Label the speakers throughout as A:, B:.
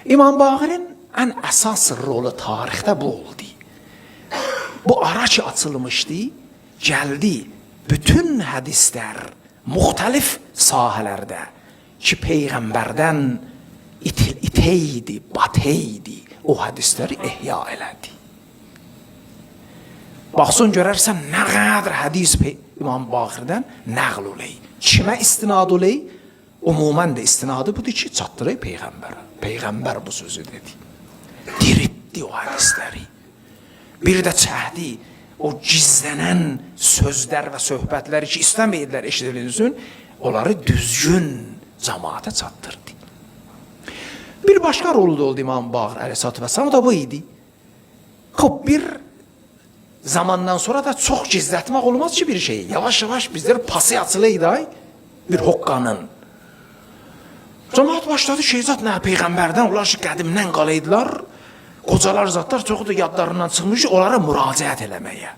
A: İmam Baqirin ən əsas rolu tarixdə bu oldu. Bu ara ki açılmışdı, gəldi bütün hədislər müxtəlif sahələrdə ki Peyğəmbərdən iteydi, bateydi, o hədisləri ihya elədi. Baxsın görərsən nə qədər hədis İmam Baqirdən nəql oley. Kimə istinad oley? Umumən də istinadı budur ki, çatdırır Peyğəmbərə. Peyğəmbər bu sözü dedi. Diritdi o hədisləri. Bir də çəhdi o gizlənən sözlər və söhbətləri ki, istəməyirlər eşidilsin, onları düzgün cəmaata çatdırdı. Bir başqa rolu da oldu İmam Baqir əleyhissalatü vesselam, o da bu idi. Bir zamandan sonra da çox gizlətmək olmaz ki bir şeyi. Yavaş-yavaş bizlər pası açılıydı bir hoqqanın. Cəmaat başladı ki, zat nə Peyğəmbərdən, onlar ki qədimdən qalaydılar. Qocalar zatlar çoxu da yadlarından çıxmış, onlara müraciət eləməyə.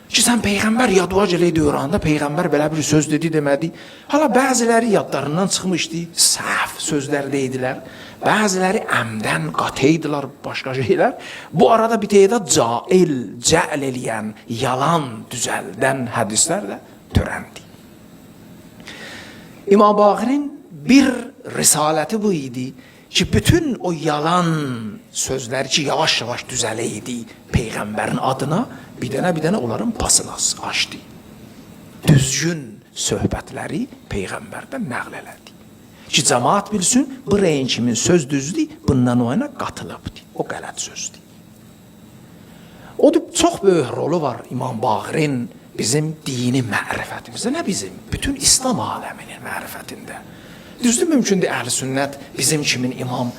A: Ki sən Peyğəmbər yaduac eləydi oranda, Peyğəmbər belə bir söz dedi demədi. Hala bəziləri yadlarından çıxmışdı, səhv sözlər deydilər. Bəziləri əmdən qateydilər, başqa şeylər. Bu arada bir teydə cəl eləyən, yalan düzəldən hədislər də törəndi. İmam Baqirin bir risaləti bu idi ki, bütün o yalan sözləri ki, yavaş-yavaş düzələydi Peyğəmbərin adına, bir dənə onların pasını açdı. Düzgün söhbətləri Peyğəmbərdən nəql elədi. Ki, cəmaat bilsin, bu reyin kimin söz düzdür, bundan o yana qatılıbdır. O qələt sözdür. O da çox böyük rolu var İmam Baqirin bizim dini mərifətimizdə, nə bizim? Bütün İslam aləminin mərifətində. Düzdür, mümkündür əhl-i sünnət bizim kimin imam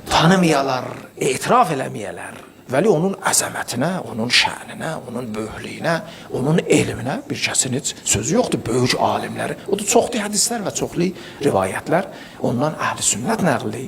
A: tanımayalar, etiraf eləməyələr. Vəli onun əzəmətinə, onun şəninə, onun böyüklüyünə, onun elminə bir kəsin heç sözü yoxdur. Böyük alimləri, o da çoxlu hədislər və çoxlu rivayətlər ondan əhl-i sünnət nəqli